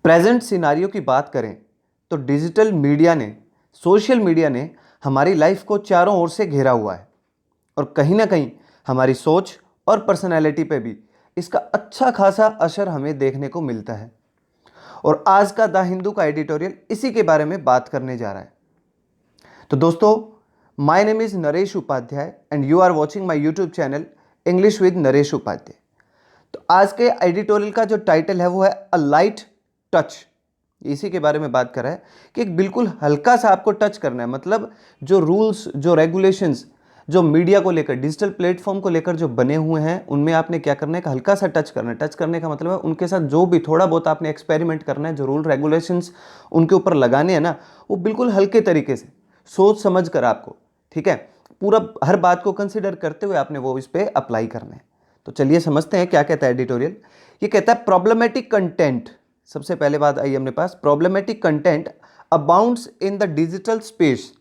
Present scenario की बात करें तो डिजिटल मीडिया ने, सोशल मीडिया ने हमारी लाइफ को चारों ओर से घेरा हुआ है और कहीं ना कहीं हमारी सोच और पर्सनैलिटी पे भी इसका अच्छा खासा असर हमें देखने को मिलता है। और आज का द हिंदू का एडिटोरियल इसी के बारे में बात करने जा रहा है। तो दोस्तों, my name is Naresh Upadhyay and you are watching my YouTube channel English with Naresh Upadhyay. तो आज के एडिटोरियल का जो टाइटल है वो है अ लाइट टच। इसी के बारे में बात कर रहा है कि एक बिल्कुल हल्का सा आपको टच करना है, मतलब जो रूल्स, जो रेगुलेशंस, जो मीडिया को लेकर, डिजिटल प्लेटफॉर्म को लेकर जो बने हुए हैं, उनमें आपने क्या करना है, हल्का सा टच करना है। टच करने का मतलब है उनके साथ जो भी थोड़ा बहुत आपने एक्सपेरिमेंट करना है, जो रूल रेगुलेशंस उनके ऊपर लगाने हैं ना, वो बिल्कुल हल्के तरीके से सोच समझ कर आपको, ठीक है, पूरा हर बात को कंसिडर करते हुए आपने वो इस पर अप्लाई करना है। तो चलिए समझते हैं क्या कहता है एडिटोरियल। ये कहता है प्रॉब्लमेटिक कंटेंट। सबसे पहले बात आई अपने पास, problematic content abounds in the digital space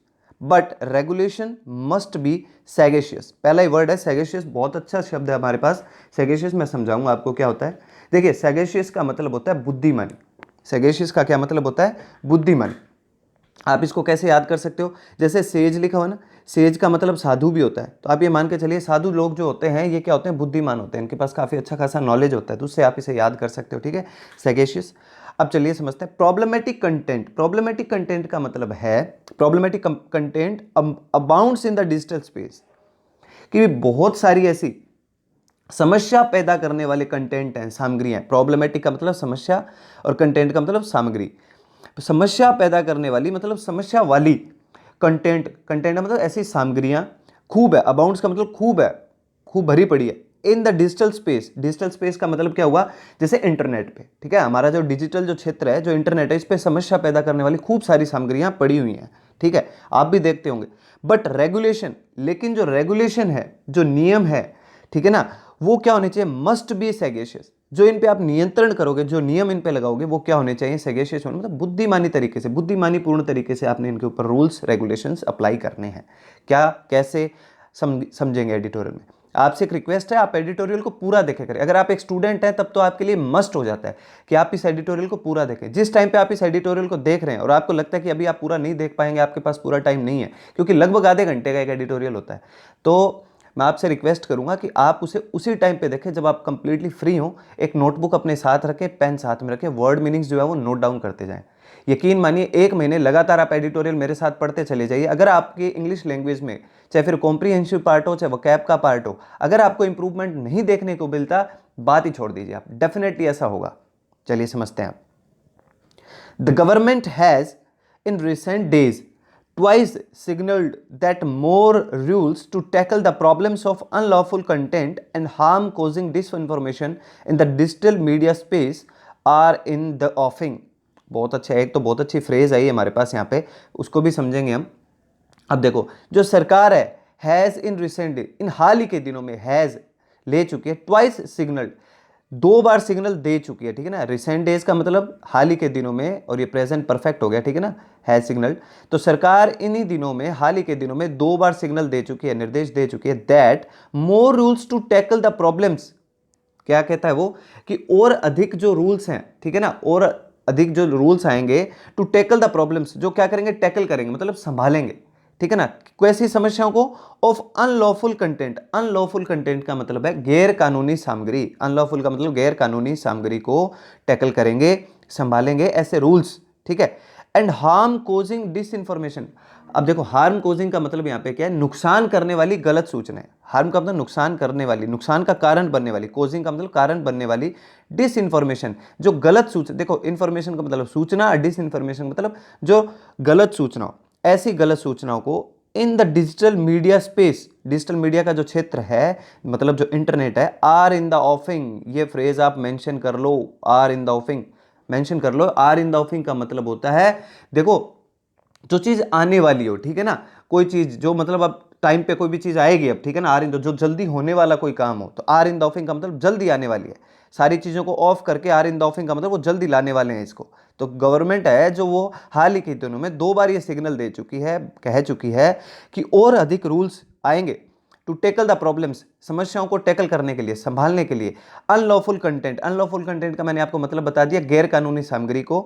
but regulation must be sagacious. पहला ही वर्ड है सैगेशियस, बहुत अच्छा शब्द है हमारे पास। सैगेशियस मैं समझाऊंगा आपको क्या होता है। देखिए, सैगेशियस का मतलब होता है बुद्धिमानी। सैगेशियस का क्या मतलब होता है? बुद्धिमानी। आप इसको कैसे याद कर सकते हो? जैसे सेज लिखा हुआ ना, सेज का मतलब साधु भी होता है। तो आप ये मान के चलिए साधु लोग जो होते हैं ये क्या होते हैं? बुद्धिमान होते हैं, इनके पास काफ़ी अच्छा खासा नॉलेज होता है, तो उससे आप इसे याद कर सकते हो, ठीक है, सैगेशियस। अब चलिए समझते हैं प्रॉब्लमेटिक कंटेंट। प्रॉब्लमेटिक कंटेंट का मतलब है, problematic content abounds in the digital space, कि बहुत सारी ऐसी समस्या पैदा करने वाले कंटेंट हैं, सामग्रियां। प्रॉब्लमेटिक का मतलब समस्या और कंटेंट का मतलब सामग्री। समस्या पैदा करने वाली मतलब समस्या वाली कंटेंट, कंटेंट मतलब ऐसी सामग्रियां खूब है। अबाउंड्स का मतलब खूब है, खूब भरी पड़ी है in the digital space. Digital space का मतलब क्या हुआ? जैसे इंटरनेट पे, ठीक है, हमारा जो डिजिटल जो क्षेत्र है, जो इंटरनेट है, इस पे समस्या पैदा करने वाली खूब सारी सामग्रियां पड़ी हुई हैं, ठीक है, आप भी देखते होंगे। बट रेगुलेशन, लेकिन जो रेगुलेशन है, जो नियम है, ठीक है ना, वो क्या होने चाहिए? Must be sagacious. जो इन पे आप नियंत्रण करोगे, जो नियम इन पे लगाओगे, वो क्या होने चाहिए? सैगेशियस होने, मतलब बुद्धिमानी तरीके से, बुद्धिमानी पूर्ण तरीके से आपने इनके ऊपर रूल्स रेगुलेशंस अप्लाई करने हैं। क्या, कैसे समझेंगे एडिटोरियल में। आपसे एक रिक्वेस्ट है, आप एडिटोरियल को पूरा देखे करें। अगर आप एक स्टूडेंट हैं तब तो आपके लिए मस्ट हो जाता है कि आप इस एडिटोरियल को पूरा देखें। जिस टाइम पे आप इस एडिटोरियल को देख रहे हैं और आपको लगता है कि अभी आप पूरा नहीं देख पाएंगे, आपके पास पूरा टाइम नहीं है, क्योंकि लगभग आधे घंटे का एक एडिटोरियल होता है, तो मैं आपसे रिक्वेस्ट करूंगा कि आप उसे उसी टाइम पे देखें जब आप कंप्लीटली फ्री हो। एक नोटबुक अपने साथ रखें, पेन साथ में रखें, वर्ड मीनिंग्स जो है वो नोट डाउन करते जाएं। यकीन मानिए, एक महीने लगातार आप एडिटोरियल मेरे साथ पढ़ते चले जाइए। अगर आपकी इंग्लिश लैंग्वेज में, चाहे फिर कॉम्प्रिहेंसिव पार्ट हो, चाहे वोकैब का पार्ट हो, अगर आपको इंप्रूवमेंट नहीं देखने को मिलता, बात ही छोड़ दीजिए आप, डेफिनेटली ऐसा होगा। चलिए समझते हैं आप। The government has, in recent days, twice signaled that more rules to tackle the problems of unlawful content and harm causing disinformation in the digital media space are in the offing। बहुत अच्छा है, एक तो बहुत अच्छी phrase आई है हमारे पास यहाँ पे, उसको भी समझेंगे हम। अब देखो, जो सरकार है, हैज इन रिसेंट डे, इन हाल ही के दिनों में, हैज ले चुकी है, ट्वाइस सिग्नल, दो बार सिग्नल दे चुकी है, ठीक है ना। रिसेंट डेज का मतलब हाल ही के दिनों में, और ये प्रेजेंट परफेक्ट हो गया, ठीक है ना, है सिग्नल। तो सरकार इन्हीं दिनों में, हाल ही के दिनों में दो बार सिग्नल दे चुकी है, निर्देश दे चुकी है, that more rules to tackle the problems. क्या कहता है वो? कि और अधिक जो रूल्स हैं, ठीक है ना, और अधिक जो रूल्स आएंगे टू टैकल द प्रॉब्लम्स, जो क्या करेंगे? टैकल करेंगे, मतलब संभालेंगे, ठीक है ना, कैसी समस्याओं को? Of unlawful content. Unlawful content का मतलब है गैर कानूनी सामग्री। अनलॉफुल का मतलब गैर कानूनी सामग्री को टैकल करेंगे, संभालेंगे, ऐसे रूल्स, ठीक है। And harm causing disinformation. अब देखो, हार्म कोजिंग का मतलब यहाँ पे क्या है? नुकसान करने वाली गलत सूचना है। हार्म का मतलब नुकसान करने वाली, नुकसान का कारण बनने वाली, कोजिंग का मतलब कारण बनने वाली, डिसइंफॉर्मेशन जो गलत सूचना। देखो, इन्फॉर्मेशन का मतलब सूचना, डिसइंफॉर्मेशन मतलब जो गलत सूचना, ऐसी गलत सूचनाओं को इन the digital media space, digital media का जो क्षेत्र है, मतलब जो इंटरनेट है, आर इन द ऑफिंग। ये फ्रेज आप मेंशन कर लो, are in the offing, mention कर लो। आर इन द ऑफिंग का मतलब होता है, देखो, जो चीज आने वाली हो, ठीक है ना, कोई चीज जो मतलब अब टाइम पे कोई भी चीज आएगी अब, ठीक है ना, आर इन द, जो जल्दी होने वाला कोई काम हो, तो आर इन द ऑफिंग का मतलब जल्दी आने वाली है। सारी चीजों को ऑफ करके आर इन द ऑफिंग का मतलब वो जल्दी लाने वाले हैं इसको। तो गवर्नमेंट है जो वो हाल ही के दिनों में दो बार ये सिग्नल दे चुकी है, कह चुकी है कि और अधिक रूल्स आएंगे टू टेकल द प्रॉब्लम्स, समस्याओं को टैकल करने के लिए, संभालने के लिए। अनलॉफुल कंटेंट, अनलॉफुल कंटेंट का मैंने आपको मतलब बता दिया, गैर कानूनी सामग्री को।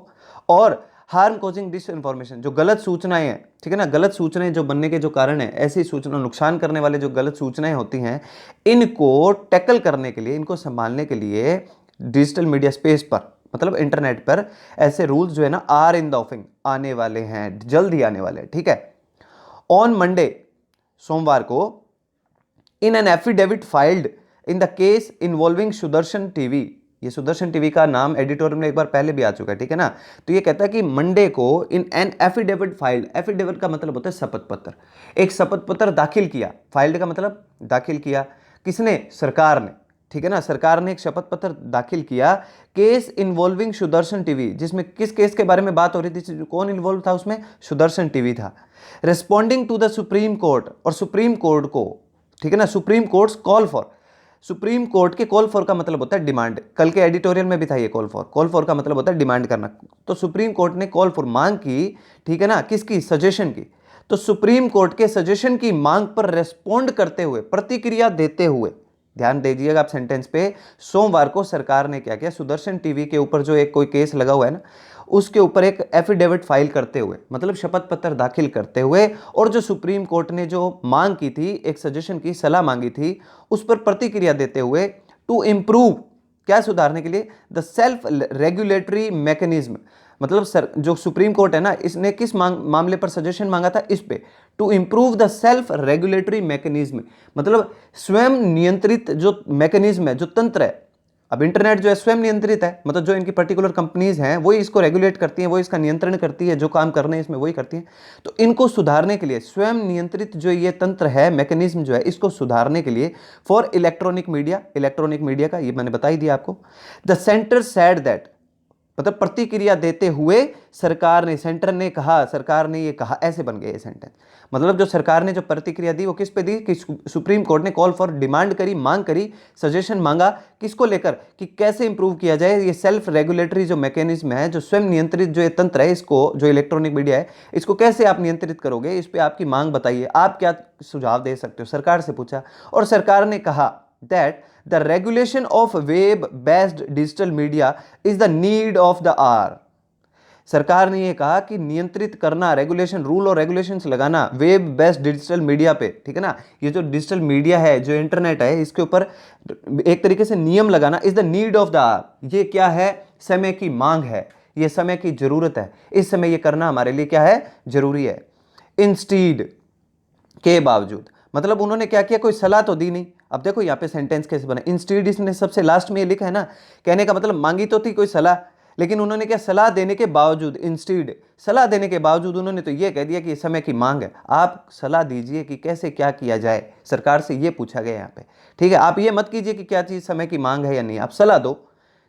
और हार्म कोजिंग डिस इन्फॉर्मेशन, जो गलत सूचनाएं हैं, ठीक है ना, गलत सूचनाएं जो बनने के जो कारण है, ऐसी सूचना नुकसान करने वाले जो गलत सूचनाएं होती हैं, इनको टैकल करने के लिए, इनको संभालने के लिए डिजिटल मीडिया स्पेस पर, मतलब इंटरनेट पर ऐसे रूल्स जो है ना आर इन द ऑफिंग, आने वाले हैं, जल्द ही आने वाले हैं, ठीक है। ऑन मंडे, सोमवार को, in an affidavit filed in the case involving Sudarshan TV, ये सुदर्शन टीवी का नाम एडिटोरियल में एक बार पहले भी आ चुका है, ठीक है ना। तो ये कहता है कि मंडे को in an affidavit filed, affidavit का मतलब होता है शपथ पत्र, एक शपथ पत्र दाखिल किया, फाइल्ड का मतलब दाखिल किया, किसने, सरकार ने, ठीक है ना, सरकार ने एक शपथ पत्र दाखिल किया केस इन्वॉल्विंग सुदर्शन टीवी, जिसमें किस केस के बारे में बात हो रही थी, कौन इन्वॉल्व था उसमें, सुदर्शन टीवी था। Responding to the Supreme Court, और सुप्रीम कोर्ट को, ठीक है ना, Supreme Court's call for, Supreme Court के कॉल फॉर का मतलब होता है डिमांड, कल के एडिटोरियल में भी था ये कॉल फॉर, कॉल फॉर का मतलब होता है डिमांड करना। तो सुप्रीम कोर्ट ने कॉल फॉर, मांग की, ठीक है ना, किसकी, सजेशन की। तो सुप्रीम कोर्ट के सजेशन की मांग पर रेस्पॉन्ड करते हुए, प्रतिक्रिया देते हुए, ध्यान दीजिएगा आप सेंटेंस पे, सोमवार को सरकार ने क्या किया, सुदर्शन टीवी के ऊपर जो एक कोई केस लगा हुआ है ना, उसके ऊपर एक एफिडेविट फाइल करते हुए, मतलब शपथ पत्र दाखिल करते हुए, और जो सुप्रीम कोर्ट ने जो मांग की थी, एक सजेशन की, सलाह मांगी थी, उस पर प्रतिक्रिया देते हुए, टू इंप्रूव, क्या सुधारने के लिए, द सेल्फ रेगुलेटरी मैकेनिज्म, मतलब सर जो सुप्रीम कोर्ट है ना, इसने किस मामले पर सजेशन मांगा था, इस पे, to improve the self regulatory mechanism, मतलब स्वयं नियंत्रित जो मैकेनिज्म है, जो तंत्र है। अब इंटरनेट जो है स्वयं नियंत्रित है, मतलब जो इनकी पर्टिकुलर कंपनीज हैं वही इसको रेगुलेट करती हैं, वो इसका नियंत्रण करती है, जो काम करने हैं इसमें वही करती हैं। तो इनको सुधारने के लिए, स्वयं नियंत्रित जो ये तंत्र है, मैकेनिज्म जो है, इसको सुधारने के लिए, for electronic media, electronic media का ये मैंने बता ही दिया आपको। द सेंटर सेड दैट, मतलब प्रतिक्रिया देते हुए सरकार ने, सेंटर ने कहा, सरकार ने ये कहा, ऐसे बन गए ये सेंटेंस। मतलब जो सरकार ने जो प्रतिक्रिया दी वो किस पे दी, कि सुप्रीम कोर्ट ने कॉल फॉर, डिमांड करी, मांग करी, सजेशन मांगा, किसको लेकर, कि कैसे इंप्रूव किया जाए ये सेल्फ रेगुलेटरी जो मैकेनिज्म है, जो स्वयं नियंत्रित जो ये तंत्र है, इसको, जो इलेक्ट्रॉनिक मीडिया है, इसको कैसे आप नियंत्रित करोगे, इस पर आपकी मांग बताइए, आप क्या सुझाव दे सकते हो, सरकार से पूछा। और सरकार ने कहा that the regulation of web based digital media is the need of the hour। सरकार ने यह कहा कि नियंत्रित करना, रेगुलेशन, रूल और रेगुलेशंस लगाना वेब बेस्ड डिजिटल मीडिया पे, ठीक है ना, ये जो डिजिटल मीडिया है, जो इंटरनेट है, इसके ऊपर एक तरीके से नियम लगाना, is the need of the hour, ये क्या है, समय की मांग है, ये समय की जरूरत है, इस समय ये करना हमारे लिए क्या है, जरूरी है। इंस्टीड, के बावजूद, मतलब उन्होंने क्या किया, कोई सलाह तो दी नहीं। अब देखो यहाँ पे सेंटेंस कैसे बना, इंस्टीड इसने सबसे लास्ट में ये लिखा है ना, कहने का मतलब मांगी तो थी कोई सलाह, लेकिन उन्होंने क्या, सलाह देने के बावजूद, इंस्टीड, सलाह देने के बावजूद उन्होंने तो ये कह दिया कि समय की मांग है, आप सलाह दीजिए कि कैसे क्या किया जाए, सरकार से ये पूछा गया यहाँ पे, ठीक है। आप ये मत कीजिए कि क्या चीज समय की मांग है या नहीं, आप सलाह दो,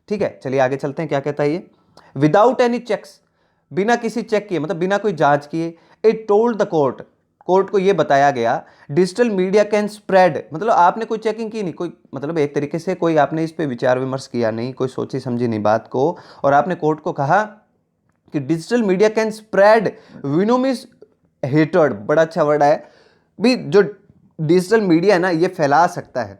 ठीक है। चलिए आगे चलते हैं, क्या कहता है ये, विदाउट एनी चेक्स, बिना किसी चेक किए, मतलब बिना कोई जांच किए, it told the court, court को यह बताया गया, डिजिटल मीडिया कैन स्प्रेड, मतलब आपने कोई चेकिंग की नहीं, कोई मतलब एक तरीके से कोई आपने इस पे विचार विमर्श किया नहीं, कोई सोची समझी नहीं बात को, और आपने कोर्ट को कहा कि digital media can spread venomous hatred, बड़ा अच्छा वर्ड है भी, जो डिजिटल मीडिया है ना ये फैला सकता है।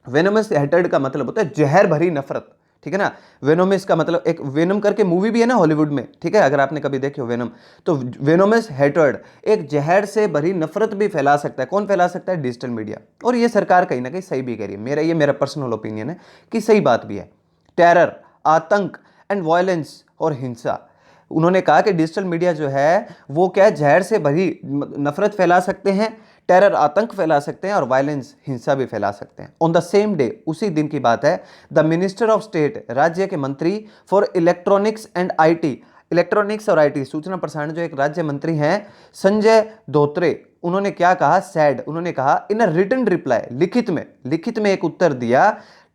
वेनोमस हेटर्ड का मतलब होता है जहर भरी नफरत, ठीक है ना। वेनोमिस का मतलब, एक वेनम करके मूवी भी है ना हॉलीवुड में, ठीक है, अगर आपने कभी देखी हो वेनम, तो वेनोमिस हेटर्ड एक जहर से भरी नफरत भी फैला सकता है, कौन फैला सकता है, डिजिटल मीडिया। और ये सरकार कहीं ना कहीं सही भी कह रही है, मेरा पर्सनल ओपिनियन है कि सही बात भी है। टेरर, आतंक एंड वायलेंस, और हिंसा, उन्होंने कहा कि डिजिटल मीडिया जो है वो क्या है, जहर से भरी नफरत फैला सकते हैं, टेरर, आतंक फैला सकते हैं, और वायलेंस, हिंसा भी फैला सकते हैं। ऑन द सेम डे, उसी दिन की बात है, द मिनिस्टर ऑफ स्टेट, राज्य के मंत्री for electronics and IT, electronics और आईटी, सूचना प्रसारण, जो एक राज्य मंत्री हैं, संजय धोत्रे, उन्होंने क्या कहा, सैड, उन्होंने कहा इन अ रिटन रिप्लाई, लिखित में एक उत्तर दिया,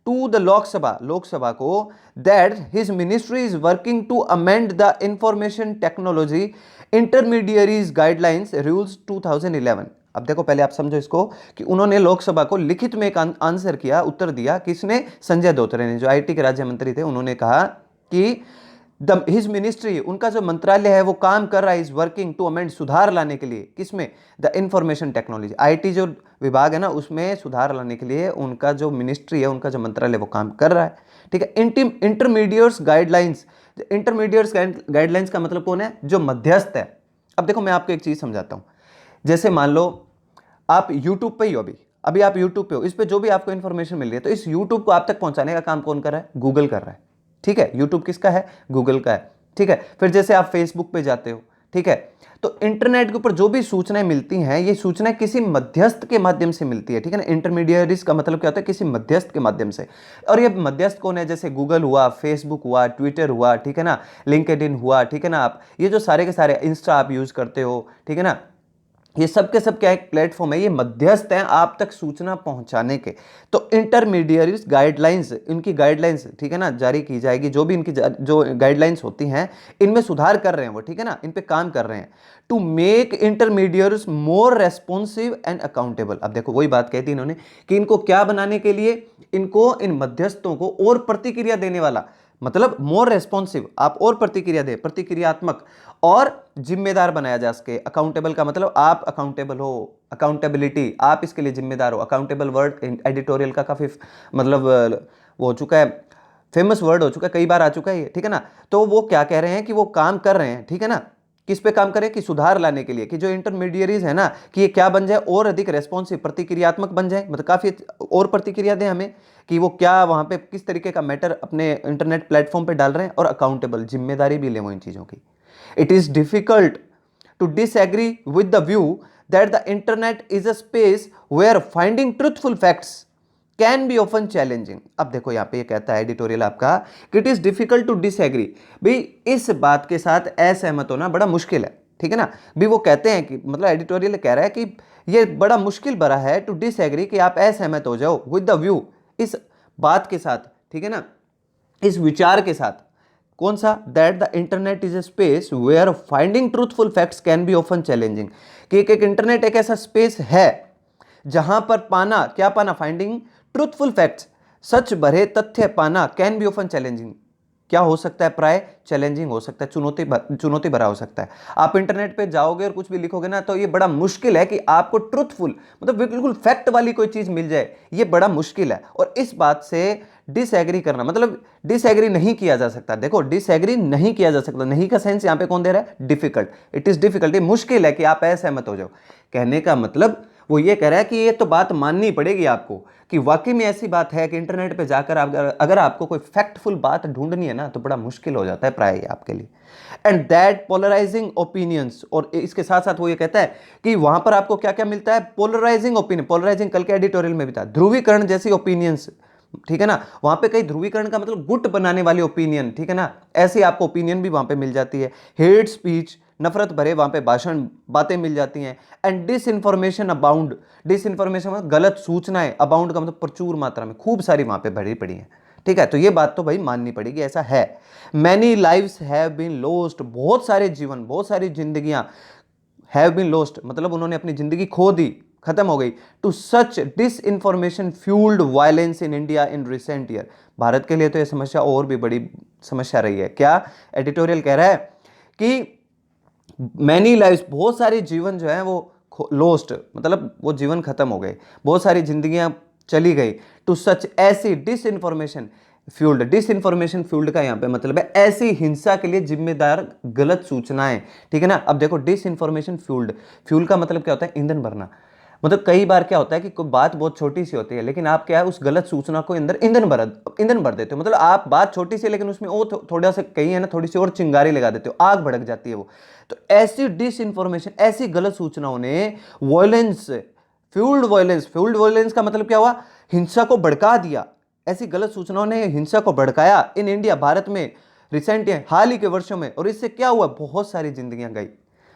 टू द लोकसभा को, that his ministry is working to amend the information technology intermediaries guidelines rules 2011। अब देखो पहले आप समझो इसको, कि उन्होंने लोकसभा को लिखित में एक आंसर किया, उत्तर दिया, किसने, संजय धोत्रे ने, जो आईटी के राज्य मंत्री थे। उन्होंने कहा कि हिज मिनिस्ट्री, उनका जो मंत्रालय है वो काम कर रहा है, इज वर्किंग टू अमेंड, सुधार लाने के लिए, किसमें, द इंफॉर्मेशन टेक्नोलॉजी, आईटी जो विभाग है ना उसमें सुधार लाने के लिए उनका जो मिनिस्ट्री है, उनका जो मंत्रालय वो काम कर रहा है। ठीक है, इंटरमीडिएट्स गाइडलाइंस, इंटरमीडिएट्स गाइडलाइंस का मतलब कौन है, जो मध्यस्थ है। अब देखो मैं आपको एक चीज समझाता हूं, जैसे मान लो आप यूट्यूब पे ही हो, अभी अभी आप यूट्यूब पे हो, इस पे जो भी आपको इंफॉर्मेशन मिल रही है, तो इस यूट्यूब को आप तक पहुंचाने का काम कौन कर रहा है, गूगल कर रहा है। ठीक है, यूट्यूब किसका है, गूगल का है। ठीक है, फिर जैसे आप फेसबुक पे जाते हो, ठीक है, तो इंटरनेट के ऊपर जो भी सूचनाएं मिलती हैं, ये सूचनाएं किसी मध्यस्थ के माध्यम से मिलती है। ठीक है ना, इंटरमीडियरीज का मतलब क्या होता है, किसी मध्यस्थ के माध्यम से। और ये मध्यस्थ कौन है, जैसे गूगल हुआ, फेसबुक हुआ, ट्विटर हुआ, ठीक है ना, लिंक्डइन हुआ, ठीक है ना, आप ये जो सारे के सारे, इंस्टा आप यूज करते हो, ठीक है ना, ये सब के सब क्या एक प्लेटफॉर्म है, ये मध्यस्थ हैं आप तक सूचना पहुंचाने के। तो इंटरमीडियरीज गाइडलाइंस, इनकी गाइडलाइंस, ठीक है ना, जारी की जाएगी, जो भी इनकी जो गाइडलाइंस होती हैं इनमें सुधार कर रहे हैं वो, ठीक है ना, इन पे काम कर रहे हैं, to make intermediaries more responsive and accountable. अब देखो वही बात कहती इन्होंने कि इनको क्या बनाने के लिए, इनको, इन मध्यस्थों को और प्रतिक्रिया देने वाला, मतलब मोर रेस्पॉन्सिव, आप और प्रतिक्रिया दे, प्रतिक्रियात्मक और जिम्मेदार बनाया जा सके। अकाउंटेबल का मतलब आप अकाउंटेबल हो, अकाउंटेबिलिटी, आप इसके लिए जिम्मेदार हो। अकाउंटेबल वर्ड एडिटोरियल का काफी मतलब वो हो चुका है, फेमस वर्ड हो चुका है, कई बार आ चुका है ये, ठीक है ना। तो वो क्या कह रहे हैं कि वो काम कर रहे हैं, ठीक है ना, किस पे काम करें, कि सुधार लाने के लिए, कि जो इंटरमीडियरीज है ना, कि ये क्या बन जाए, और अधिक रेस्पॉन्सिव, प्रतिक्रियात्मक बन जाए, मतलब काफी और प्रतिक्रिया दें हमें, कि वो क्या वहां पे किस तरीके का मैटर अपने इंटरनेट प्लेटफॉर्म पे डाल रहे हैं, और अकाउंटेबल, जिम्मेदारी भी लें वो इन चीजों की। It is difficult to disagree with the view that the internet is a space where finding truthful facts can be often challenging. अब देखो यहाँ पे ये कहता है एडिटोरियल आपका कि it is difficult to disagree, भाई इस बात के साथ असहमत होना बड़ा मुश्किल है, ठीक है ना। भी वो कहते हैं कि मतलब एडिटोरियल कह रहा है कि ये बड़ा मुश्किल बड़ा है टू डिसएग्री, कि आप असहमत हो जाओ विद द व्यू, इस बात के साथ, ठीक है ना, इस विचार के साथ, कौन सा, that the internet is a space where finding truthful facts can be often challenging, कि एक इंटरनेट एक ऐसा स्पेस है जहां पर पाना, क्या पाना, फाइंडिंग ट्रूथफुल फैक्ट्स, सच भरे तथ्य पाना, कैन बी ऑफन चैलेंजिंग, क्या हो सकता है, प्राय चैलेंजिंग हो सकता है, चुनौती भरा हो सकता है। आप इंटरनेट पे जाओगे और कुछ भी लिखोगे ना, तो ये बड़ा मुश्किल है कि आपको ट्रूथफुल, मतलब बिल्कुल फैक्ट वाली कोई चीज मिल जाए, ये बड़ा मुश्किल है। और इस बात से डिसएग्री करना, मतलब डिसएग्री नहीं किया जा सकता। देखो डिसएग्री नहीं किया जा सकता, नहीं का सेंस यहां पे कौन दे रहा है, डिफिकल्ट, इट इज डिफिकल्ट, ये मुश्किल है कि आप असहमत हो जाओ। कहने का मतलब वो ये कह रहा है कि ये तो बात माननी पड़ेगी आपको, कि वाकई में ऐसी बात है कि इंटरनेट पे जाकर अगर आपको कोई फैक्टफुल बात ढूंढनी है ना, तो बड़ा मुश्किल हो जाता है प्राय आपके लिए। एंड दैट पोलराइजिंग ओपिनियंस, और इसके साथ साथ वो ये कहता है कि वहां पर आपको क्या क्या मिलता है, पोलराइजिंग ओपिनियन, पोलराइजिंग कल के एडिटोरियल में भी था, ध्रुवीकरण जैसी ओपिनियंस, ठीक है ना, वहां पे कई ध्रुवीकरण का मतलब गुट बनाने वाली ओपिनियन, ठीक है ना, ऐसी आपको ओपिनियन भी वहां पे मिल जाती है। हेट स्पीच, नफरत भरे वहां पे भाषण, बातें मिल जाती हैं। And disinformation abound, disinformation मतलब गलत सूचनाएं, अबाउंड का मतलब प्रचुर मात्रा में, खूब सारी वहां पे भरी पड़ी है, ठीक है। तो ये बात तो भाई माननी पड़ेगी, ऐसा है। Many lives have been lost, बहुत सारे जीवन, बहुत सारी जिंदगियां, हैव बीन लॉस्ट मतलब उन्होंने अपनी जिंदगी खो दी, खत्म हो गई, to such disinformation fuelled violence in India in recent year. भारत के लिए तो यह समस्या और भी बड़ी समस्या रही है। क्या एडिटोरियल कह रहा है कि मैनी लाइव्स, बहुत सारे जीवन जो है वो लॉस्ट, मतलब वो जीवन खत्म हो गए, बहुत सारी जिंदगियां चली गई, टू सच, ऐसी disinformation fuelled, disinformation fuelled का यहां पे मतलब है ऐसी हिंसा के लिए जिम्मेदार गलत सूचनाएं, ठीक है ना। अब देखो डिस इंफॉर्मेशन फ्यूल्ड, फ्यूल का मतलब क्या होता है, ईंधन भरना, मतलब कई बार क्या होता है कि कोई बात बहुत छोटी सी होती है, लेकिन आप क्या है उस गलत सूचना को अंदर ईंधन भर देते हो, मतलब आप बात छोटी सी लेकिन उसमें वो थोड़ा सा कहीं है ना, थोड़ी सी और चिंगारी लगा देते हो, आग भड़क जाती है वो। तो ऐसी डिस इंफॉर्मेशन, ऐसी गलत सूचनाओं ने वायलेंस, फ्यूल्ड वायलेंस का मतलब क्या हुआ, हिंसा को भड़का दिया। ऐसी गलत सूचनाओं ने हिंसा को भड़काया इन इंडिया, भारत में, रिसेंट हाल ही के वर्षों में। और इससे क्या हुआ, बहुत सारी जिंदगियां गई,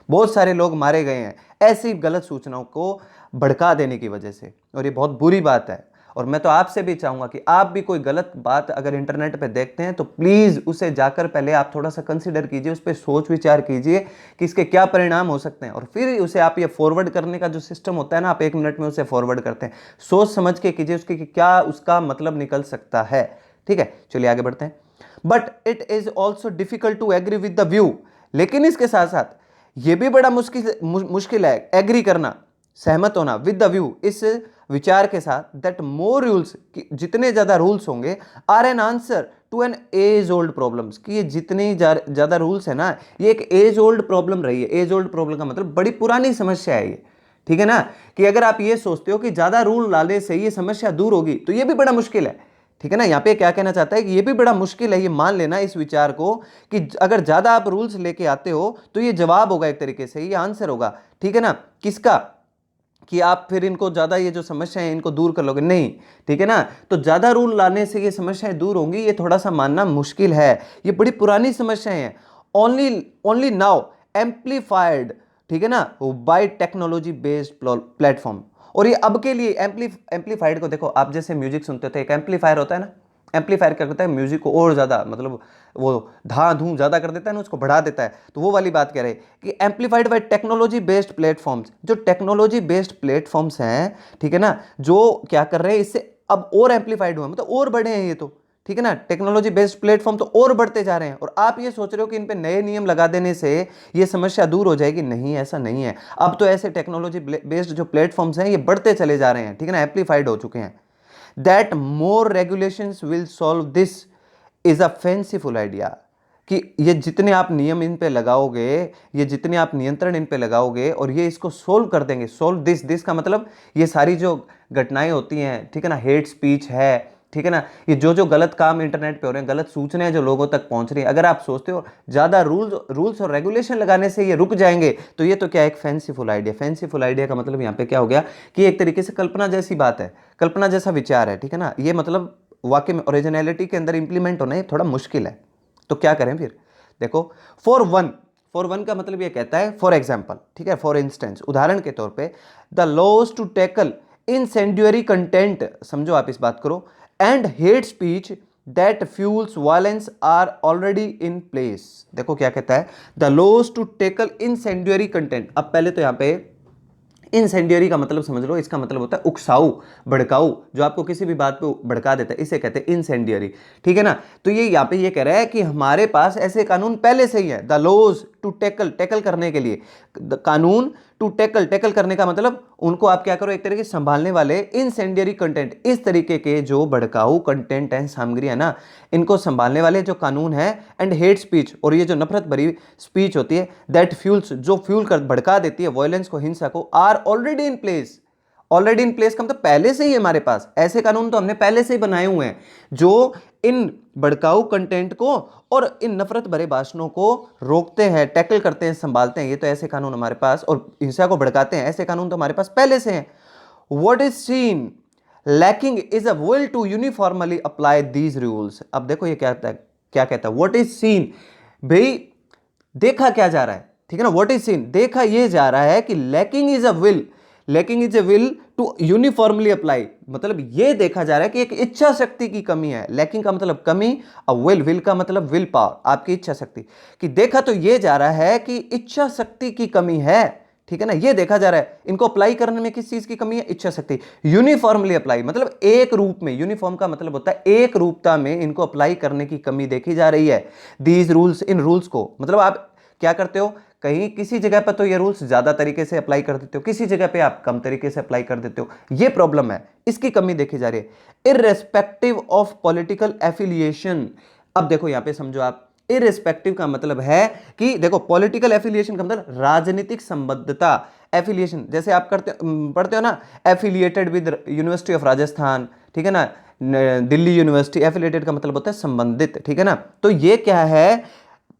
बहुत सारे लोग मारे गए हैं ऐसी गलत सूचनाओं को भड़का देने की वजह से, और ये बहुत बुरी बात है। और मैं तो आपसे भी चाहूंगा कि आप भी कोई गलत बात अगर इंटरनेट पे देखते हैं तो प्लीज उसे जाकर पहले आप थोड़ा सा कंसीडर कीजिए, उस पर सोच विचार कीजिए कि इसके क्या परिणाम हो सकते हैं, और फिर उसे आप ये फॉरवर्ड करने का जो सिस्टम होता है ना, आप 1 मिनट में उसे फॉरवर्ड करते हैं, सोच समझ के कीजिए उसके कि क्या उसका मतलब निकल सकता है। ठीक है, चलिए आगे बढ़ते हैं। But it is also difficult to agree with the view. लेकिन इसके साथ साथ यह भी बड़ा मुश्किल है एग्री करना, सहमत होना विद द व्यू, इस विचार के साथ दैट मोर रूल्स, जितने ज्यादा रूल्स होंगे, are an answer to an age old problems, कि ये जितनी ज्यादा रूल्स है ना, ये एक एज ओल्ड प्रॉब्लम रही है। एज ओल्ड प्रॉब्लम का मतलब बड़ी पुरानी समस्या है ये, ठीक है ना। कि अगर आप ये सोचते हो कि ज्यादा रूल लाने से ये समस्या दूर होगी, तो ये भी बड़ा मुश्किल है, ठीक है ना। यहाँ पे क्या कहना चाहता है कि ये भी बड़ा मुश्किल है ये मान लेना इस विचार को कि अगर ज्यादा आप रूल्स लेके आते हो तो ये जवाब होगा, एक तरीके से ये आंसर होगा, ठीक है ना। किसका? कि आप फिर इनको ज्यादा ये जो समस्या है इनको दूर कर लोगे, नहीं, ठीक है ना। तो ज्यादा रूल लाने से ये समस्याएं दूर होंगी, ये थोड़ा सा मानना मुश्किल है, ये बड़ी पुरानी समस्याएं हैं। ओनली नाउ एम्प्लीफाइड, ठीक है ना, बाय टेक्नोलॉजी बेस्ड प्लेटफॉर्म। और ये अब के लिए एम्प्लीफाइड को देखो, आप जैसे म्यूजिक सुनते थे, एक एम्पलीफायर होता है ना, एम्पलीफायर क्या करता है, म्यूजिक को और ज्यादा, मतलब वो धा धूम ज्यादा कर देता है ना, उसको बढ़ा देता है। तो वो वाली बात कह रहे हैं कि amplified bye technology based platforms, जो टेक्नोलॉजी बेस्ड प्लेटफॉर्म्स हैं, ठीक है ना, जो क्या कर रहे हैं, इससे अब और एम्पलीफाइड हुआ, मतलब और बड़े हैं ये तो, ठीक है ना। टेक्नोलॉजी बेस्ड प्लेटफॉर्म तो और बढ़ते जा रहे हैं, और आप ये सोच रहे हो कि इन पे नए नियम लगा देने से ये समस्या दूर हो जाएगी, नहीं, ऐसा नहीं है। अब तो ऐसे टेक्नोलॉजी बेस्ड जो प्लेटफॉर्म्स हैं ये बढ़ते चले जा रहे हैं, ठीक है ना, एम्पलीफाइड हो चुके हैं। That more regulations will solve this is a fanciful idea, कि ये जितने आप नियम इन पे लगाओगे, ये जितने आप नियंत्रण इन पे लगाओगे और ये इसको सोल्व कर देंगे। सोल्व दिस का मतलब ये सारी जो घटनाएं होती हैं, ठीक है ना, हेट स्पीच है, ठीक है ना, ये जो गलत काम इंटरनेट पे हो रहे हैं, गलत सूचनाएं जो लोगों तक पहुंच रही है, अगर आप सोचते हो ज्यादा रूल्स और रेगुलेशन लगाने से ये रुक जाएंगे, तो ये तो क्या एक फैंसीफुल आइडिया। फैंसीफुल आइडिया का मतलब यहाँ पे क्या हो गया कि एक तरीके से कल्पना जैसी बात है, कल्पना जैसा विचार है, ठीक है ना। ये मतलब वाकई में ओरिजिनलिटी के अंदर इंप्लीमेंट होना ये थोड़ा मुश्किल है। तो क्या करें फिर? देखो, फॉर वन का मतलब ये कहता है फॉर एग्जाम्पल, ठीक है, फॉर इंस्टेंस, उदाहरण के तौर पे, the laws to tackle incendiary content, समझो आप इस बात करो, and hate speech that fuels violence are already in place. देखो क्या कहता है, the laws to tackle incendiary content. अब पहले तो यहां पे इंसेंडियरी का मतलब समझ लो, इसका मतलब होता है उकसाऊ, भड़काऊ, जो आपको किसी भी बात पे भड़का देता है, इसे कहते हैं इंसेंडियरी, ठीक है ना। तो ये यहाँ पे ये कह रहा है कि हमारे पास ऐसे कानून पहले से ही है, द लॉज टू टैकल करने के लिए, कानून टू टैकल करने का मतलब उनको आप क्या करो, एक तरीके से संभालने वाले इंसेंडियरी कंटेंट, इस तरीके के जो भड़काऊ कंटेंट है, सामग्री है ना, इनको संभालने वाले जो कानून है, एंड हेट स्पीच, और ये जो नफरत भरी स्पीच होती है, दैट फ्यूल्स, जो फ्यूल कर भड़का देती है वायलेंस को, हिंसा को, are already in place. Already in place का मतलब पहले से ही हमारे पास ऐसे कानून तो हमने पहले से ही बनाए हुए हैं, जो इन भड़काऊ कंटेंट को और इन नफरत भरे भाषणों को रोकते हैं, टैकल करते हैं, संभालते हैं। ये तो ऐसे कानून हमारे पास, और हिंसा को भड़काते हैं, ऐसे कानून तो हमारे पास पहले से हैं। What is seen lacking is a will to uniformly apply these rules. अब देखो ये क्या कहता है, व्हाट इज सीन, भाई देखा क्या जा रहा है, ठीक है ना, व्हाट इज सीन, देखा ये जा रहा है कि lacking is a will to uniformly apply, मतलब ये देखा जा रहा है कि एक इच्छा शक्ति की कमी है। लैकिंग का मतलब कमी, और विल का मतलब विल पावर, आपकी इच्छा शक्ति, कि देखा तो ये जा रहा है कि इच्छा शक्ति की कमी है, ठीक है ना, ये देखा जा रहा है। इनको अप्लाई करने में किस चीज की कमी है? इच्छा शक्ति। यूनिफॉर्मली अप्लाई मतलब एक रूप में, यूनिफॉर्म का मतलब होता है एक रूपता में इनको अप्लाई करने की कमी देखी जा रही है। दीज रूल्स, इन रूल्स को, मतलब आप क्या करते हो, कहीं किसी जगह पर तो ये रूल्स ज्यादा तरीके से अप्लाई कर देते हो, किसी जगह पे आप कम तरीके से अप्लाई कर देते हो, ये प्रॉब्लम है, इसकी कमी देखी जा रही है। Irrespective of political affiliation. अब देखो यहां पे समझो आप, इररेस्पेक्टिव का मतलब है कि देखो, पॉलिटिकल एफिलिएशन का मतलब राजनीतिक संबद्धता। एफिलिएशन जैसे आप पढ़ते हो ना, affiliated with university of Rajasthan, ठीक है ना, दिल्ली यूनिवर्सिटी। एफिलिएटेड का मतलब होता है संबंधित, ठीक है ना। तो ये क्या है,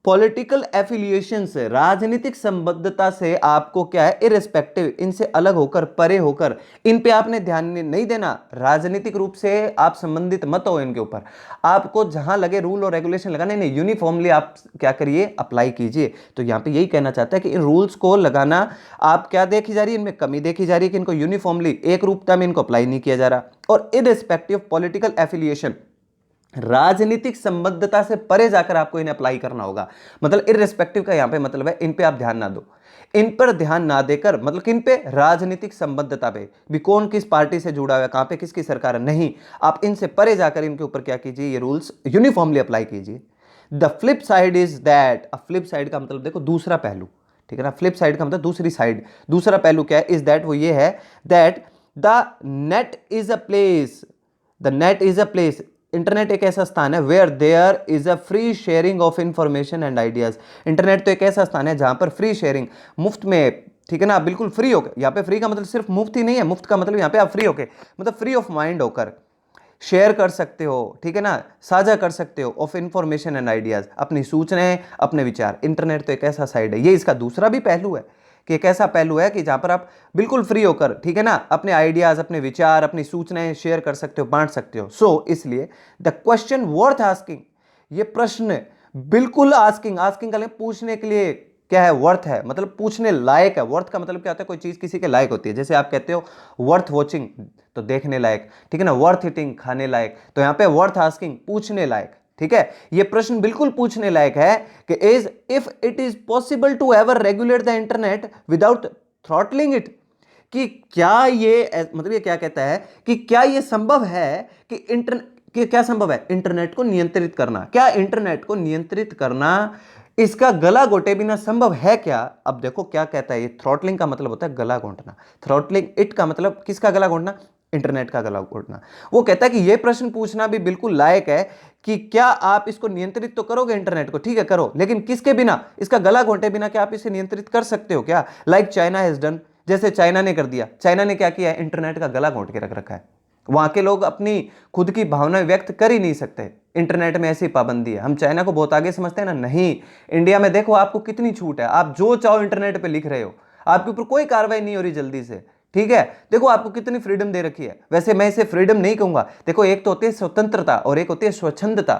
पॉलिटिकल एफिलिएशन से, राजनीतिक संबद्धता से आपको क्या है, इररिस्पेक्टिव, इनसे अलग होकर, परे होकर, इन पे आपने ध्यान नहीं देना, राजनीतिक रूप से आप संबंधित मत हो इनके ऊपर। आपको जहां लगे रूल और रेगुलेशन लगाने, नहीं, यूनिफॉर्मली आप क्या करिए, अप्लाई कीजिए। तो यहां पे यही कहना चाहता है कि इन रूल्स को लगाना, आप क्या देखी जा रही है, इनमें कमी देखी जा रही है कि इनको यूनिफॉर्मली, एक रूपता में इनको अप्लाई नहीं किया जा रहा। और इररिस्पेक्टिव पॉलिटिकल एफिलिएशन, राजनीतिक संबद्धता से परे जाकर आपको इन्हें अप्लाई करना होगा। मतलब इररिस्पेक्टिव का यहां पे मतलब है इन पे आप ध्यान ना दो, इन पर ध्यान ना देकर, मतलब कि इन पे राजनीतिक संबद्धता पे भी, कौन किस पार्टी से जुड़ा हुआ है, कहां पे किसकी सरकार है, नहीं, आप इनसे परे जाकर इनके ऊपर क्या कीजिए, ये रूल्स यूनिफॉर्मली अप्लाई कीजिए। The flip side is that, अब फ्लिप साइड का मतलब देखो दूसरा पहलू, ठीक है ना, फ्लिप साइड का मतलब दूसरी साइड, दूसरा पहलू क्या है, इज दैट वो ये है that the net is a place, the net is a place, internet एक ऐसा स्थान है where there is a free sharing of information and ideas. Internet तो एक ऐसा स्थान है जहां पर फ्री शेयरिंग, मुफ्त में, ठीक है ना, बिल्कुल फ्री होकर, यहाँ पे फ्री का मतलब सिर्फ मुफ्त ही नहीं है, मुफ्त का मतलब यहाँ पे आप फ्री होकर, मतलब फ्री ऑफ माइंड होकर शेयर कर सकते हो, ठीक है ना, साझा कर सकते हो ऑफ इंफॉर्मेशन एंड आइडियाज, अपनी सूचनाएं, अपने विचार। इंटरनेट तो एक ऐसा साइड है, ये इसका दूसरा भी पहलू है कि एक ऐसा पहलू है कि जहां पर आप बिल्कुल फ्री होकर, ठीक है ना, अपने आइडियाज, अपने विचार, अपनी सूचनाएं शेयर कर सकते हो, बांट सकते हो। सो इसलिए द क्वेश्चन वर्थ आस्किंग, ये प्रश्न बिल्कुल आस्किंग, आस्किंग का पूछने के लिए क्या है, वर्थ है, मतलब पूछने लायक है। वर्थ का मतलब क्या होता है, कोई चीज किसी के लायक होती है, जैसे आप कहते हो वर्थ वॉचिंग तो देखने लायक, ठीक है ना, वर्थ ईटिंग खाने लायक, तो यहां पे वर्थ आस्किंग पूछने लायक, ठीक है। ये प्रश्न बिल्कुल पूछने लायक है कि is if it is possible to ever regulate the internet without throttling it, कि क्या ये मतलब ये क्या कहता है कि क्या ये संभव है कि क्या संभव है इंटरनेट को नियंत्रित करना, क्या इंटरनेट को नियंत्रित करना इसका गला घोटे बिना संभव है क्या। अब देखो क्या कहता है, ये थ्रॉटलिंग का मतलब होता है गला घोंटना, थ्रॉटलिंग इट का मतलब किसका गला घोंटना, इंटरनेट का गला घोंटना। वो कहता है कि यह प्रश्न पूछना भी बिल्कुल लायक है कि क्या आप इसको नियंत्रित तो करोगे इंटरनेट को, ठीक है करो, लेकिन किसके बिना, इसका गला घोंटे बिना क्या आप इसे नियंत्रित कर सकते हो क्या, लाइक चाइना हैज डन, जैसे चाइना ने कर दिया। चाइना ने क्या किया है, इंटरनेट का गला घोंट के रख रखा है, वहां के लोग अपनी खुद की भावनाएं व्यक्त कर ही नहीं सकते, इंटरनेट में ऐसी पाबंदी है। हम चाइना को बहुत आगे समझते हैं ना, नहीं, इंडिया में देखो आपको कितनी छूट है, आप जो चाहो इंटरनेट पे लिख रहे हो, आपके ऊपर कोई कार्रवाई नहीं हो रही जल्दी से, ठीक है। देखो आपको कितनी फ्रीडम दे रखी है, वैसे मैं इसे फ्रीडम नहीं कहूंगा, देखो एक तो होती है स्वतंत्रता और एक होती है स्वच्छंदता,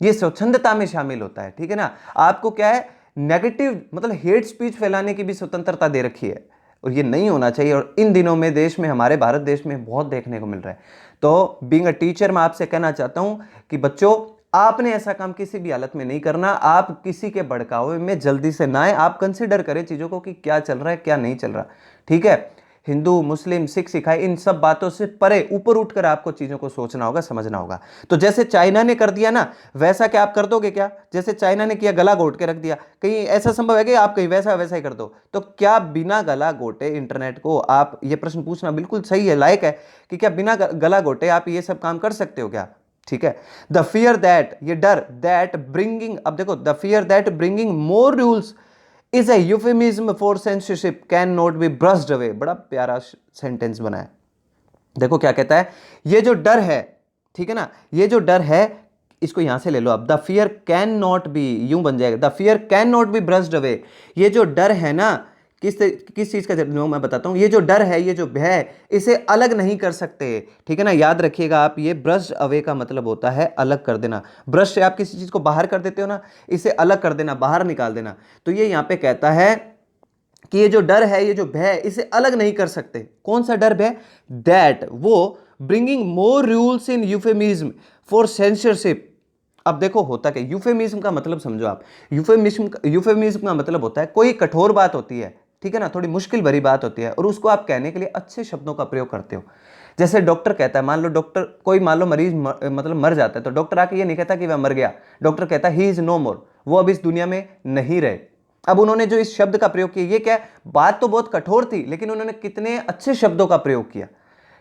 ये स्वच्छंदता में शामिल होता है, ठीक है ना। आपको क्या है, नेगेटिव मतलब हेट स्पीच फैलाने की भी स्वतंत्रता दे रखी है, और ये नहीं होना चाहिए, और इन दिनों में देश में, हमारे भारत देश में बहुत देखने को मिल रहा है। तो बीइंग अ टीचर मैं आपसे कहना चाहता हूं कि बच्चों, आपने ऐसा काम किसी भी हालत में नहीं करना, आप किसी के भड़कावे में जल्दी से ना आए, आप कंसिडर करें चीजों को कि क्या चल रहा है क्या नहीं चल रहा, ठीक है। हिंदू मुस्लिम सिख ईसाई इन सब बातों से परे ऊपर उठकर आपको चीजों को सोचना होगा, समझना होगा। तो जैसे चाइना ने कर दिया ना, वैसा क्या आप कर दोगे क्या, जैसे चाइना ने किया गला घोट के रख दिया, कहीं ऐसा संभव है कि आप कहीं वैसा वैसा ही कर दो, तो क्या बिना गला घोटे इंटरनेट को, आप ये प्रश्न पूछना बिल्कुल सही है, लायक है कि क्या बिना गला घोटे आप ये सब काम कर सकते हो क्या, ठीक है। द फियर दैट, ये डर, दैट ब्रिंगिंग, अब देखो, the fear that bringing more rules is a euphemism for censorship can not be brushed away, बड़ा प्यारा सेंटेंस बना है। देखो क्या कहता है, ये जो डर है, ठीक है ना, ये जो डर है, इसको यहां से ले लो, अब the fear can not be, यूं बन जाएगा, the fear can not be brushed away, ये जो डर है ना, किस चीज का मैं बताता हूं, ये जो डर है, ये जो भय है, इसे अलग नहीं कर सकते, ठीक है ना। याद रखिएगा आप, ये ब्रश अवे का मतलब होता है अलग कर देना, ब्रश से आप किसी चीज को बाहर कर देते हो ना, इसे अलग कर देना, बाहर निकाल देना। तो ये यहां पे कहता है कि ये जो डर है, ये जो भय है, इसे अलग नहीं कर सकते। कौन सा डर भय, दैट वो bringing more rules in euphemism for censorship. अब देखो होता क्या, यूफेमिज्म का मतलब समझो आप, यूफेमिज्म का मतलब होता है कोई कठोर बात होती है, ठीक है ना, थोड़ी मुश्किल भरी बात होती है, और उसको आप कहने के लिए अच्छे शब्दों का प्रयोग करते हो। जैसे डॉक्टर कहता है, मान लो डॉक्टर, कोई मान लो मरीज मतलब मर जाता है, तो डॉक्टर आके ये नहीं कहता कि वह मर गया, डॉक्टर कहता है ही इज नो मोर, वो अब इस दुनिया में नहीं रहे। अब उन्होंने जो इस शब्द का प्रयोग किया, ये क्या, बात तो बहुत कठोर थी, लेकिन उन्होंने कितने अच्छे शब्दों का प्रयोग किया,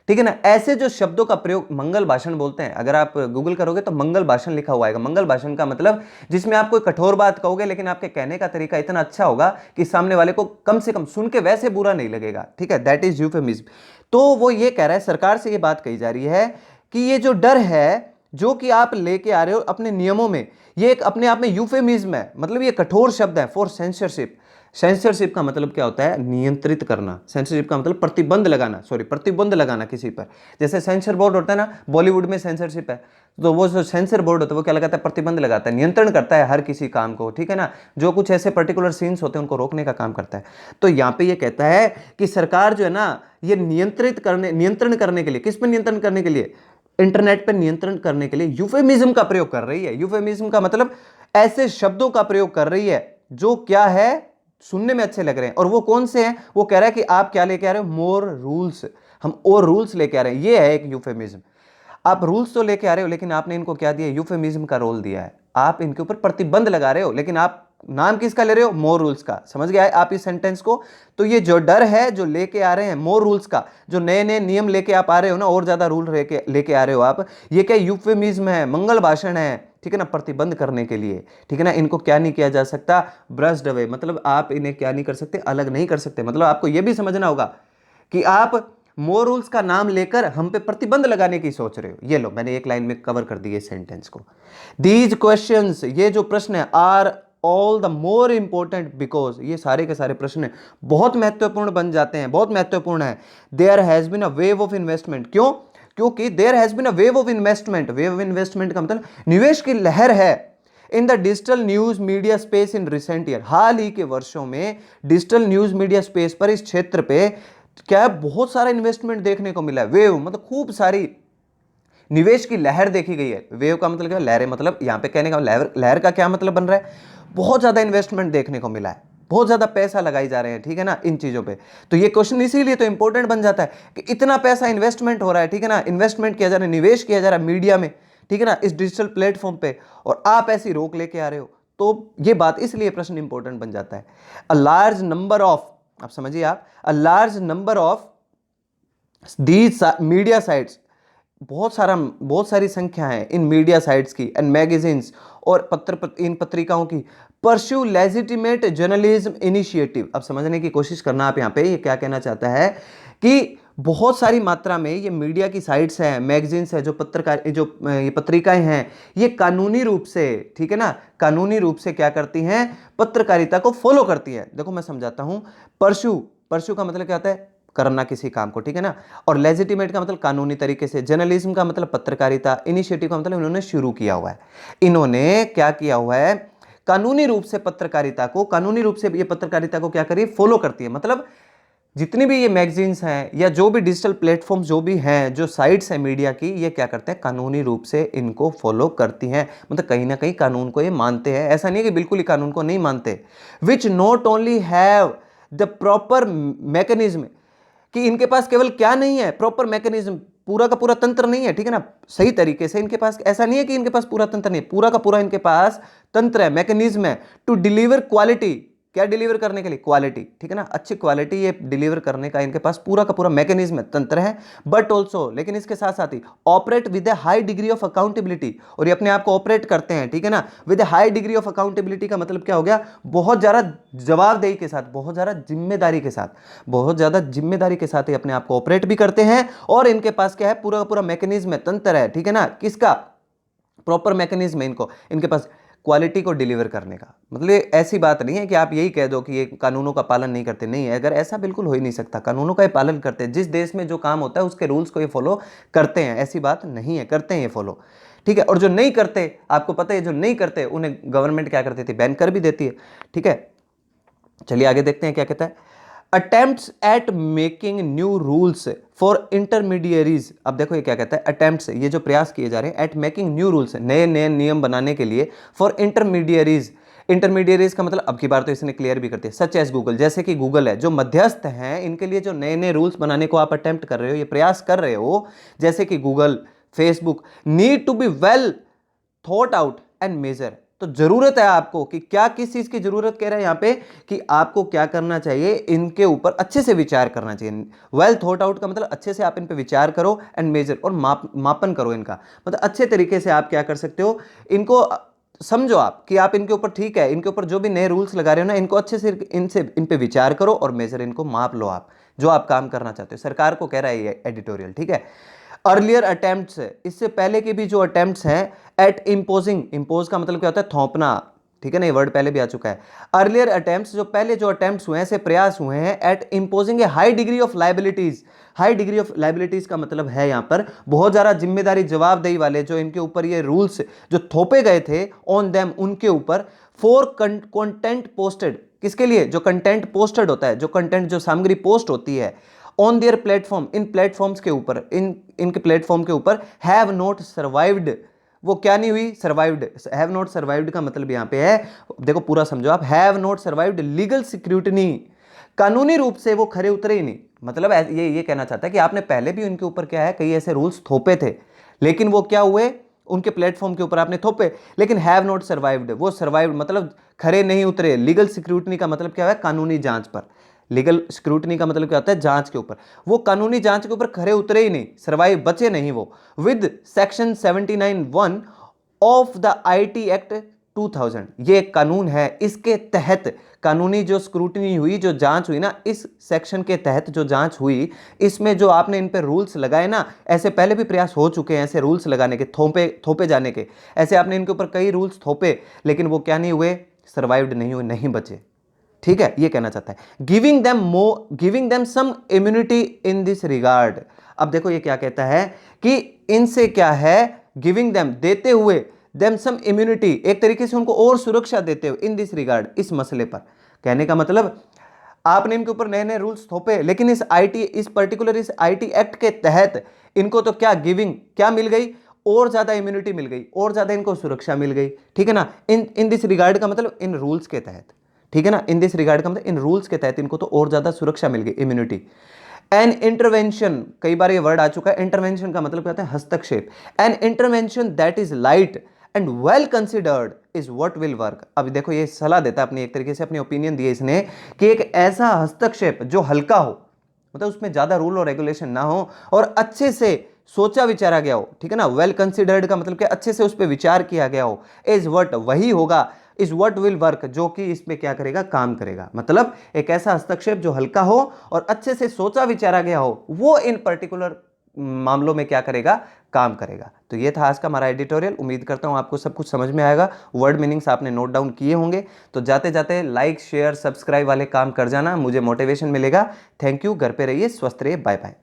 ठीक है ना। ऐसे जो शब्दों का प्रयोग, मंगल भाषण बोलते हैं, अगर आप गूगल करोगे तो मंगल भाषण लिखा हुआ आएगा। मंगल भाषण का मतलब जिसमें आप कोई कठोर बात कहोगे, लेकिन आपके कहने का तरीका इतना अच्छा होगा कि सामने वाले को कम से कम सुन के वैसे बुरा नहीं लगेगा, ठीक है, दैट इज यूफेमिज्म। तो वो ये कह रहा है, सरकार से ये बात कही जा रही है कि ये जो डर है जो कि आप लेके आ रहे हो अपने नियमों में, ये एक अपने आप में यूफेमिज्म है, मतलब ये कठोर शब्द है फॉर सेंसरशिप। सेंसरशिप का मतलब क्या होता है, नियंत्रित करना। सेंसरशिप का मतलब प्रतिबंध लगाना, सॉरी प्रतिबंध लगाना किसी पर। जैसे सेंसर बोर्ड होता है ना, बॉलीवुड में सेंसरशिप है, तो वो जो सेंसर बोर्ड होता है वो क्या लगाता है, प्रतिबंध लगाता है, नियंत्रण करता है हर किसी काम को, ठीक है ना, जो कुछ ऐसे पर्टिकुलर सीन्स होते हैं उनको रोकने का काम करता है। तो यहाँ पे ये कहता है कि सरकार जो है ना, ये नियंत्रण करने के लिए, किस पर नियंत्रण करने के लिए, इंटरनेट पर नियंत्रण करने के लिए यूफेमिज्म का प्रयोग कर रही है। यूफेमिज्म का मतलब ऐसे शब्दों का प्रयोग कर रही है जो क्या है, सुनने में अच्छे लग रहे हैं। और वो कौन से हैं, वो कह रहा है कि आप क्या लेके आ रहे हो, मोर रूल्स, हम और रूल्स लेके आ रहे हैं। ये है एक यूफेमिज्म। आप रूल्स तो लेके आ रहे हो, लेकिन आपने इनको क्या दिया, यूफेमिज्म का रोल दिया है। आप इनके ऊपर प्रतिबंध लगा रहे हो, लेकिन आप नाम किसका ले रहे हो? मोर रूल्स का। समझ गया है आप इस सेंटेंस को? तो ये जो डर है जो लेके आ रहे हैं मोर रूल्स का, जो नए नए नियम लेके आप आ रहे हो ना, और ज्यादा रूल लेके आ रहे हो आप, ये क्या यूफेमिज्म है, मंगल भाषण है, ठीक है ना, प्रतिबंध करने के लिए, ठीक है ना। इनको क्या नहीं किया जा सकता? ब्रश्ड अवे, मतलब आप इन्हें क्या नहीं कर सकते? अलग नहीं कर सकते। मतलब आपको यह भी समझना होगा कि आप मोर रूल्स का नाम लेकर हम पे प्रतिबंध लगाने की सोच रहे हो। ये लो, मैंने एक लाइन में कवर कर दी है सेंटेंस को। दीज क्वेश्चंस, ये जो प्रश्न है, are all the more important because, ये सारे के सारे प्रश्न बहुत महत्वपूर्ण बन जाते हैं, बहुत महत्वपूर्ण है। There has been a wave of investment, क्यों? क्योंकि there has been a wave of investment. Wave of investment का मतलब निवेश की लहर है in the digital news media space in recent year. हाल ही के वर्षों में डिजिटल न्यूज मीडिया स्पेस पर, इस क्षेत्र पे क्या है, बहुत सारा इन्वेस्टमेंट देखने को मिला है। वेव मतलब खूब सारी निवेश की लहर देखी गई है। वेव का मतलब क्या? लहरें। मतलब यहां पे कहने का लहर का क्या मतलब बन रहा है? बहुत ज्यादा इन्वेस्टमेंट देखने को मिला है, बहुत ज्यादा पैसा लगाई जा रहे हैं, ठीक है ना, इन चीजों पे। तो ये क्वेश्चन इसीलिए तो इंपॉर्टेंट बन जाता है कि इतना पैसा इन्वेस्टमेंट हो रहा है, ठीक है ना, इन्वेस्टमेंट किया जा रहा है, निवेश किया जा रहा है मीडिया में, ठीक है ना, इस डिजिटल प्लेटफॉर्म पे, और आप ऐसी रोक लेके आ रहे हो। तो ये बात इसलिए प्रश्न इंपॉर्टेंट बन जाता है। अ लार्ज नंबर ऑफ, आप समझिए आप, a large number of these media sites, बहुत सारी संख्या है इन मीडिया साइट्स की एंड मैगजीन्स, और इन पत्रिकाओं की, परस्यू लेजिटिमेट जर्नलिज्म इनिशिएटिव। अब समझने की कोशिश करना आप यहाँ पे, ये क्या कहना चाहता है कि बहुत सारी मात्रा में ये मीडिया की साइट्स हैं, मैगजीन्स है, जो ये पत्रिकाएं हैं, ये कानूनी रूप से, ठीक है ना, कानूनी रूप से क्या करती हैं? पत्रकारिता को फॉलो करती हैं। देखो मैं समझाता हूं। परस्यू का मतलब क्या होता है? करना किसी काम को, ठीक है ना। और लेजिटिमेट का मतलब कानूनी तरीके से, जर्नलिज्म का मतलब पत्रकारिता, इनिशिएटिव का मतलब इन्होंने शुरू किया हुआ है। इन्होंने क्या किया हुआ है? कानूनी रूप से पत्रकारिता को, कानूनी रूप से ये पत्रकारिता को क्या करिए? फॉलो करती है। मतलब जितनी भी ये मैगजीन्स हैं या जो भी डिजिटल प्लेटफॉर्म जो भी हैं, जो साइट्स हैं मीडिया की, ये क्या करते हैं? कानूनी रूप से इनको फॉलो करती हैं। मतलब कहीं ना कहीं कानून को ये मानते हैं। ऐसा नहीं है कि बिल्कुल ही कानून को नहीं मानते। Which not only have the proper mechanism, कि इनके पास केवल क्या नहीं है? प्रॉपर मैकेनिज्म, पूरा का पूरा तंत्र नहीं है, ठीक है ना, सही तरीके से इनके पास, ऐसा नहीं है कि इनके पास पूरा तंत्र नहीं है, पूरा का पूरा इनके पास तंत्र है, मैकेनिज्म है, टू डिलीवर क्वालिटी। क्या डिलीवर करने के लिए? क्वालिटी, ठीक है ना, अच्छी क्वालिटी ये डिलीवर करने का इनके पास पूरा का पूरा मैकेनिज्म है, तंत्र है। बट ऑल्सो, लेकिन इसके साथ साथ ही, operate with a high degree of accountability, और ये अपने आप को ऑपरेट करते हैं, ठीक है ना, with a high degree of accountability का मतलब क्या हो गया? बहुत ज्यादा जवाबदेही के साथ, बहुत ज्यादा जिम्मेदारी के साथ, बहुत ज्यादा जिम्मेदारी के साथ ही अपने आप को ऑपरेट भी करते हैं। और इनके पास क्या है? पूरा का पूरा मैकेनिज्म है, तंत्र है, ठीक है ना, किसका? प्रॉपर मैकेनिज्म है इनको, इनके पास क्वालिटी को डिलीवर करने का। मतलब ये ऐसी बात नहीं है कि आप यही कह दो कि ये कानूनों का पालन नहीं करते, नहीं है, अगर ऐसा बिल्कुल हो ही नहीं सकता। कानूनों का ये पालन करते हैं, जिस देश में जो काम होता है उसके रूल्स को ये फॉलो करते हैं, ऐसी बात नहीं है, करते हैं ये फॉलो, ठीक है। और जो नहीं करते, आपको पता है, जो नहीं करते उन्हें गवर्नमेंट क्या करती थी? बैन कर भी देती है, ठीक है। चलिए आगे देखते हैं क्या कहता है। Attempts eight making new rules for intermediaries. अब देखो ये क्या कहता है, अटेम्प्ट्स, ये जो प्रयास किए जा रहे हैं, एट मेकिंग न्यू रूल्स, नए नए नियम बनाने के लिए, फॉर इंटरमीडियरीज। इंटरमीडियरीज का मतलब अब की बार तो इसने क्लियर भी कर दिया, सच एज गूगल, जैसे कि गूगल है, जो मध्यस्थ हैं, इनके लिए जो नए नए रूल्स बनाने को आप अटेम्प्ट कर रहे हो, ये प्रयास कर रहे हो, जैसे कि Google, Facebook, need to be well thought out and major. तो जरूरत है आपको कि क्या, किस चीज की जरूरत कह रहे हैं यहां पे? कि आपको क्या करना चाहिए? इनके ऊपर अच्छे से विचार करना चाहिए। वेल थॉट आउट का मतलब अच्छे से आप इन पे विचार करो, एंड मेजर, और मापन करो इनका। मतलब अच्छे तरीके से आप क्या कर सकते हो? इनको समझो आप कि आप इनके ऊपर, ठीक है, इनके ऊपर जो भी नए रूल्स लगा रहे हो ना, इनको अच्छे से इन पे विचार करो, और मेजर, इनको माप लो आप, जो आप काम करना चाहते हो। सरकार को कह रहा है ये एडिटोरियल, ठीक है। अर्लियर अटेम्प्ट्स, इससे पहले के भी जो अटेम्प्ट्स हैं, एट इम्पोजिंग, इम्पोज का मतलब क्या होता है? थोपना, ठीक है ना, ये वर्ड पहले भी आ चुका है। अर्लियर अटेम्प्ट्स, जो पहले जो अटेम्प्ट्स हुए हैं, ऐसे प्रयास हुए हैं, at imposing a high degree of liabilities. High degree of liabilities का मतलब है यहां पर बहुत ज्यादा जिम्मेदारी, जवाबदेही वाले, जो इनके ऊपर ये रूल्स जो थोपे गए थे, ऑन देम, उनके ऊपर, फॉर कंटेंट पोस्टेड, किसके लिए? जो कंटेंट पोस्टेड होता है, जो कंटेंट, जो सामग्री पोस्ट होती है, on their platform, in platforms के ऊपर, इनके प्लेटफॉर्म के ऊपर, हैव नॉट सर्वाइव्ड, वो क्या नहीं हुई? सर्वाइव्ड। हैव नॉट सर्वाइव्ड का मतलब यहां पे है, देखो पूरा समझो आप, have not survived legal scrutiny, कानूनी रूप से वो खरे उतरे ही नहीं। मतलब ये कहना चाहता है कि आपने पहले भी उनके ऊपर क्या है, कई ऐसे रूल्स थोपे थे, लेकिन वो क्या हुए? उनके प्लेटफॉर्म के ऊपर आपने थोपे, लेकिन हैव नॉट सर्वाइव्ड, वो सर्वाइव्ड मतलब खरे नहीं उतरे। लीगल स्क्रूटनी का मतलब क्या है? कानूनी जांच पर। लीगल स्क्रूटनी का मतलब क्या होता है? जांच के ऊपर। वो कानूनी जांच के ऊपर खरे उतरे ही नहीं, सर्वाइव, बचे नहीं वो। With section 79(1) of the IT act 2000, ये एक कानून है, इसके तहत कानूनी जो स्क्रूटनी हुई, जो जांच हुई ना, इस सेक्शन के तहत जो जांच हुई, इसमें जो आपने इन पे रूल्स लगाए ना, ऐसे पहले भी प्रयास हो चुके हैं ऐसे रूल्स लगाने के, थोपे जाने के, ऐसे आपने इनके ऊपर कई रूल्स थोपे, लेकिन वो क्या नहीं हुए? सर्वाइव्ड नहीं हुए, नहीं बचे। ठीक है, ये कहना चाहता है। Giving them some immunity in this regard. अब देखो ये क्या कहता है कि इनसे क्या है? गिविंग देम, देते हुए, देम सम इम्यूनिटी, एक तरीके से उनको और सुरक्षा देते हुए, इन दिस रिगार्ड, इस मसले पर। कहने का मतलब आपने इनके ऊपर नए नए रूल्स थोपे, लेकिन इस आईटी एक्ट के तहत इनको तो क्या गिविंग, क्या मिल गई? और ज्यादा इम्यूनिटी मिल गई, और ज्यादा इनको सुरक्षा मिल गई। ठीक है ना? इन दिस रिगार्ड का मतलब इन रूल्स के तहत। ठीक है ना? इन दिस रिगार्ड का मतलब इन रूल्स के तहत इनको तो और ज्यादा सुरक्षा मिल गई, इम्यूनिटी। एन इंटरवेंशन, कई बार ये वर्ड आ चुका है। इंटरवेंशन का मतलब क्या होता है? हस्तक्षेप। An intervention that is light and well considered is what will work. अब देखो ये सलाह देता है, अपनी एक तरीके से अपनी ओपिनियन दी है इसने, कि एक ऐसा हस्तक्षेप जो हल्का हो, मतलब उसमें ज्यादा रूल और रेगुलेशन ना हो, और अच्छे से सोचा विचारा गया हो। ठीक है ना? वेल कंसिडर्ड का मतलब कि अच्छे से उस पर विचार किया गया हो। इज व्हाट, वही होगा, इज व्हाट विल वर्क, जो कि इसमें क्या करेगा? काम करेगा। मतलब एक ऐसा हस्तक्षेप जो हल्का हो और अच्छे से सोचा विचारा गया हो, वो इन पर्टिकुलर मामलों में क्या करेगा? काम करेगा। तो ये था आज का हमारा एडिटोरियल। उम्मीद करता हूं आपको सब कुछ समझ में आएगा, वर्ड मीनिंग्स आपने नोट डाउन किए होंगे। तो जाते जाते लाइक शेयर सब्सक्राइब वाले काम कर जाना, मुझे मोटिवेशन मिलेगा। थैंक यू, घर पे रहिए, स्वस्थ रहिए, बाय बाय।